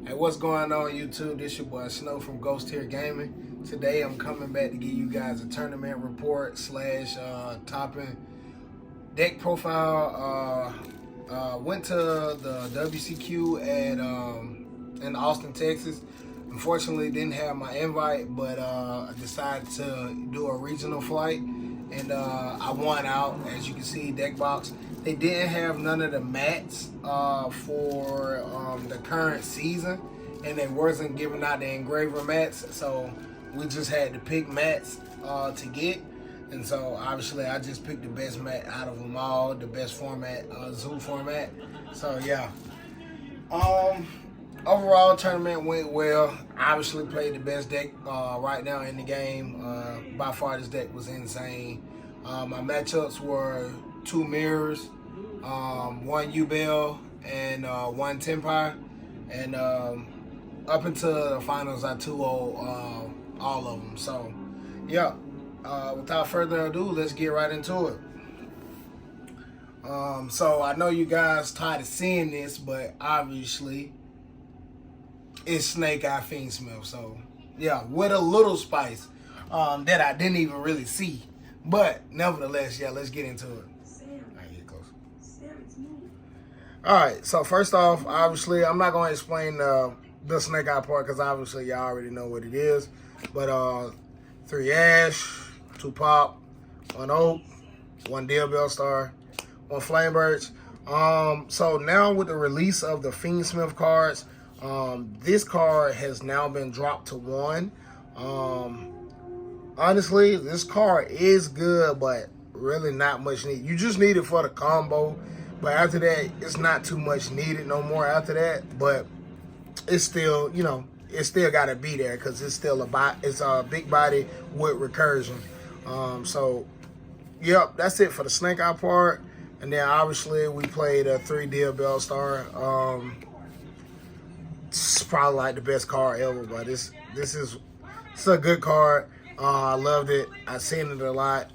Hey, what's going on YouTube? This your boy Snow from Ghost Tier Gaming. Today I'm coming back to give you guys a tournament report slash topping deck profile. Went to the WCQ in Austin, Texas. Unfortunately, didn't have my invite, but I decided to do a regional flight, and I won out. As you can see, deck box. They didn't have none of the mats for the current season, and they wasn't giving out the engraver mats, so we just had to pick mats to get. And so obviously I just picked the best mat out of them all, the best format, zoo format. So yeah. Overall tournament went well. Obviously played the best deck right now in the game. By far this deck was insane. My matchups were 2 mirrors, 1 Yubel, and 1 Tenpai. And up until the finals I 2-0 all of them. So yeah. Without further ado, let's get right into it. So I know you guys tired of seeing this, but obviously it's Snake Eye Fiendsmith. So yeah, with a little spice that I didn't even really see, but nevertheless, yeah, let's get into it. All right, so first off, obviously I'm not going to explain the Snake Eye part because obviously y'all already know what it is, but 3 Ash, 2 Pop, 1 Oak, 1 Yubel Star, 1 Flame Birch. So now with the release of the Fiendsmith cards, this card has now been dropped to 1. Honestly, this card is good, but really not much need. You just need it for the combo, but after that, it's not too much needed no more after that. But it's still, you know, it still got to be there because it's still it's a big body with recursion. So, yep, that's it for the Snake Eye part. And then obviously we played a 3 Yubel Star. It's probably like the best card ever, but it's a good card. I loved it. I seen it a lot.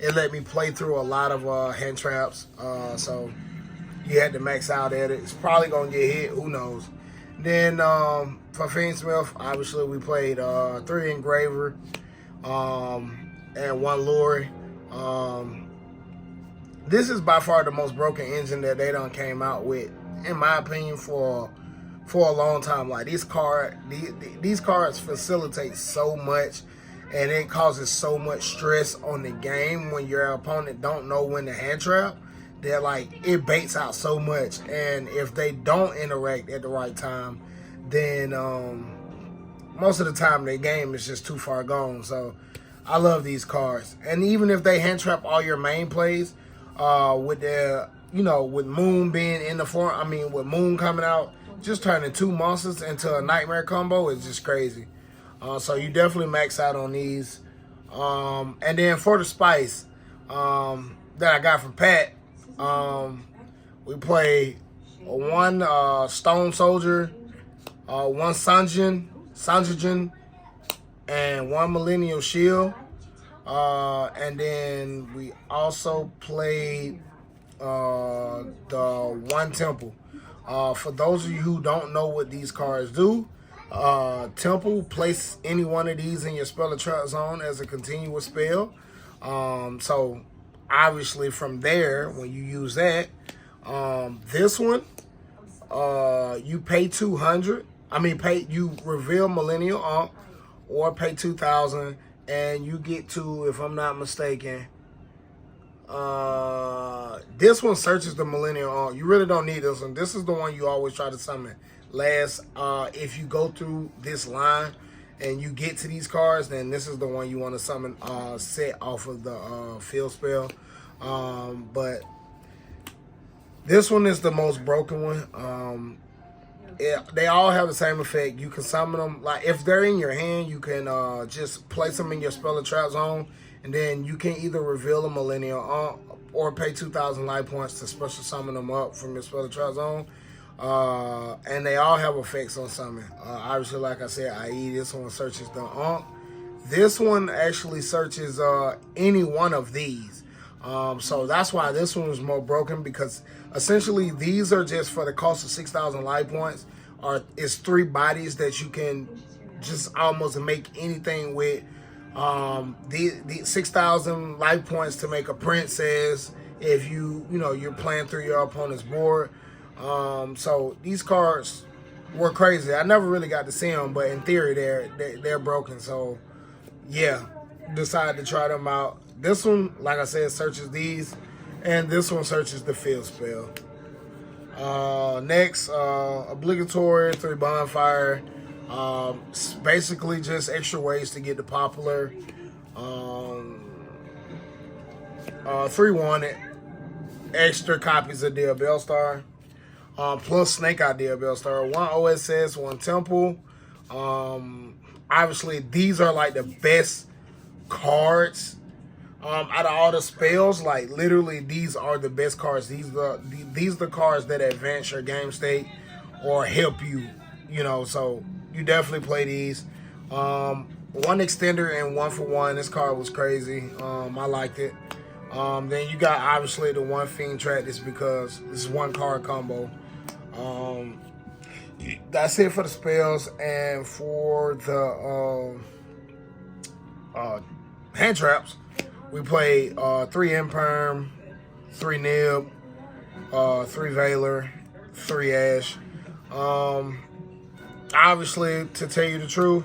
It let me play through a lot of hand traps. So you had to max out at it. It's probably gonna get hit. Who knows? Then for Fiendsmith, obviously we played 3 Engraver and 1 Lure. This is by far the most broken engine that they done came out with, in my opinion, for a long time. Like these cards facilitate so much, and it causes so much stress on the game when your opponent don't know when to hand trap. That like it baits out so much, and if they don't interact at the right time, then most of the time their game is just too far gone. So I love these cards, and even if they hand trap all your main plays, with their, you know, with Moon being in the form, I mean with Moon coming out, just turning 2 monsters into a nightmare combo is just crazy. So you definitely max out on these. And then for the spice that I got from Pat, we played 1 Stone Soldier, 1 Sanjin, and 1 Millennial Shield. And then we also played the 1 Temple. For those of you who don't know what these cards do, Temple, place any one of these in your spell or trap zone as a continuous spell. So obviously from there, when you use that, this one, you pay 200. I mean, you reveal Millennial or pay 2,000, and you get to, if I'm not mistaken, this one searches the Millennial. You really don't need this one. This is the one you always try to summon last. If you go through this line and you get to these cards, then this is the one you want to summon set off of the field spell. But this one is the most broken one. They all have the same effect. You can summon them. Like if they're in your hand, you can just place them in your spell or trap zone, and then you can either reveal a Millennial or pay 2,000 life points to special summon them up from your spell or trap zone. And they all have effects on summon. Obviously, like I said, i.e. this one searches the Ankh. This one actually searches any one of these. So that's why this one was more broken, because essentially these are just for the cost of 6,000 life points. is 3 bodies that you can just almost make anything with. The 6,000 life points to make a princess if you're playing through your opponent's board. So these cards were crazy. I never really got to see them, but in theory they're broken. So yeah, decided to try them out. This one, like I said, searches these, and this one searches the field spell. Next, obligatory 3 bonfire. Basically just extra ways to get the popular. 3 wanted, extra copies of the Bellstar, plus Snake Idea Bellstar, 1 OSS, 1 Temple. Obviously these are like the best cards out of all the spells. Like literally these are the best cards. These are the cards that advance your game state or help you, so you definitely play these. 1 extender and 1 for 1. This card was crazy. I liked it. Then you got obviously the 1 Fiend Track, just because this is 1 card combo. That's it for the spells. And for the hand traps, we played 3 Imperm, 3 Nib, 3 Valor, 3 Ash. Obviously, to tell you the truth,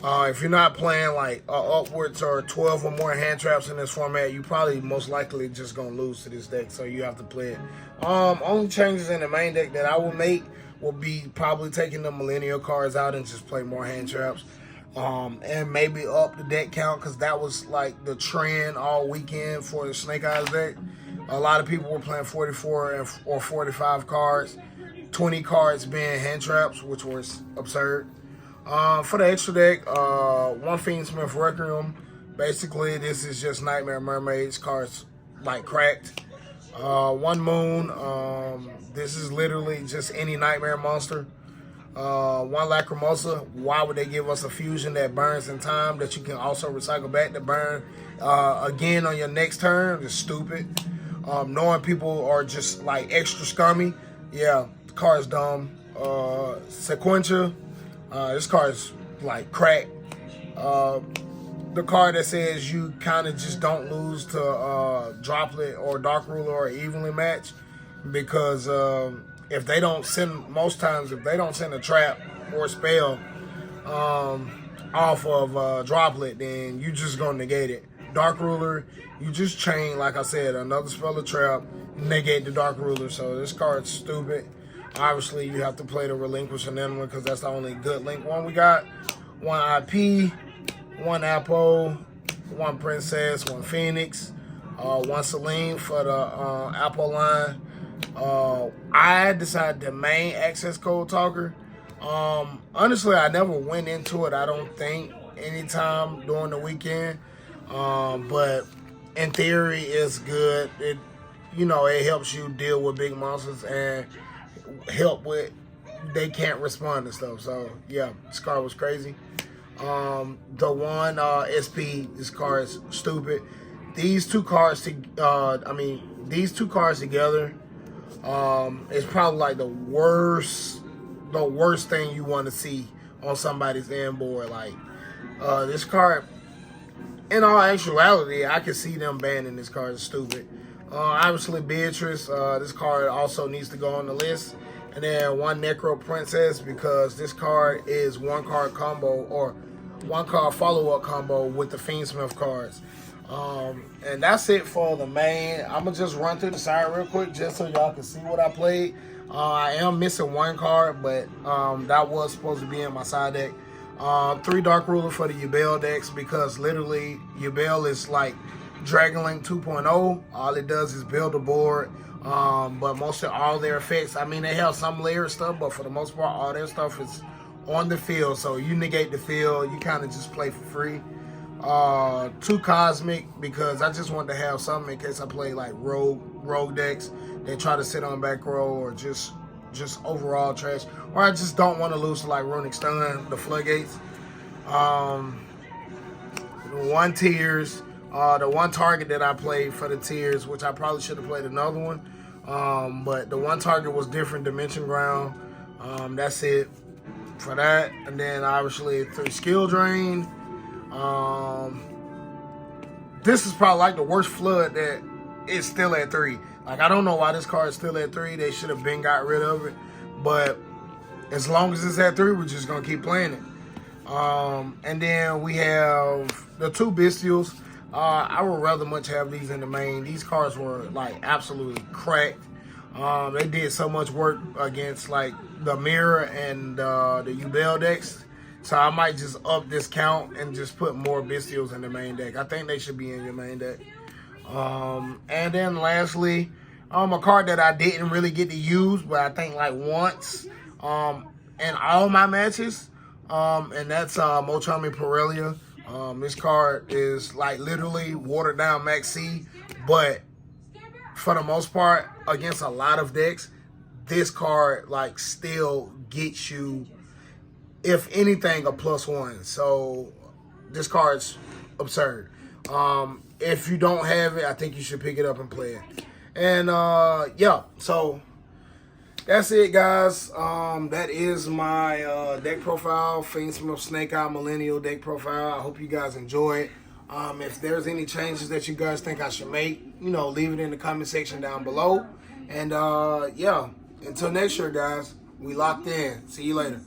if you're not playing like upwards or 12 or more hand traps in this format, you probably most likely just gonna lose to this deck. So you have to play it. Only changes in the main deck that I will make will be probably taking the Millennial cards out and just play more hand traps. And maybe up the deck count, because that was like the trend all weekend for the Snake Eyes deck. A lot of people were playing 44 or 45 cards, 20 cards being hand traps, which was absurd. For the extra deck, 1 Fiendsmith Requiem. Basically, this is just Nightmare Mermaids cards like cracked. 1 Moon. This is literally just any Nightmare monster. 1 Lacrimosa. Why would they give us a fusion that burns in time that you can also recycle back to burn again on your next turn? Just stupid. Knowing people are just like extra scummy. Yeah, the card's dumb. Sequentia. This card's like crack. The card that says you kind of just don't lose to Droplet or Dark Ruler or Evenly Match, because if they don't send, most times if they don't send a trap or spell off of Droplet, then you just gonna negate it. Dark Ruler, you just chain, like I said, another spell or trap, negate the Dark Ruler. So this card's stupid. Obviously, you have to play the Relinquish Enigma because that's the only good link one we got. 1 IP, 1 Apple, 1 Princess, 1 Phoenix, 1 Celine for the Apple line. I decided to main access code talker. Honestly, I never went into it, I don't think, anytime during the weekend. But in theory, it's good. It helps you deal with big monsters and help with they can't respond to stuff. So yeah, this card was crazy. The 1 SP, this card is stupid. These two cards these 2 cards together is probably like the worst thing you want to see on somebody's end board. Like this card, in all actuality, I can see them banning this card. It's stupid. Obviously, Beatrice, this card also needs to go on the list. And then 1 Necro Princess, because this card is 1 card combo or 1 card follow-up combo with the Fiendsmith cards. And that's it for the main. I'm going to just run through the side real quick just so y'all can see what I played. I am missing 1 card, but that was supposed to be in my side deck. 3 Dark Ruler for the Yubel decks, because literally Yubel is like Dragonlink 2.0. All it does is build a board, but most of all their effects, they have some layer stuff, but for the most part, all their stuff is on the field. So you negate the field, you kind of just play for free. 2 Cosmic, because I just wanted to have something in case I play like rogue decks that try to sit on back row, or just overall trash, or I just don't want to lose to like Runic Stun, the Floodgates. 1 Tears. The 1 target that I played for the Tears, which I probably should have played another one, but the 1 target was different Dimension Ground. That's it for that. And then obviously 3 skill drain. This is probably like the worst flood that it's still at 3. Like, I don't know why this card is still at 3. They should have been got rid of it. But as long as it's at 3, we're just going to keep playing it. And then we have the 2 Bestials. I would rather much have these in the main. These cards were like absolutely cracked. They did so much work against like the Mirror and the Yubel decks. So I might just up this count and just put more Bestials in the main deck. I think they should be in your main deck. And then lastly, a card that I didn't really get to use, but I think like once in all my matches, and that's Mochami Pirellia. This card is like literally watered down Max C, but for the most part, against a lot of decks, this card like still gets you, if anything, a +1. So this card's absurd. If you don't have it, I think you should pick it up and play it. And yeah, so that's it, guys. That is my deck profile, Fiendsmith Snake Eye Millennial deck profile. I hope you guys enjoy it. If there's any changes that you guys think I should make, you know, leave it in the comment section down below. And yeah, until next year, guys, we locked in. See you later.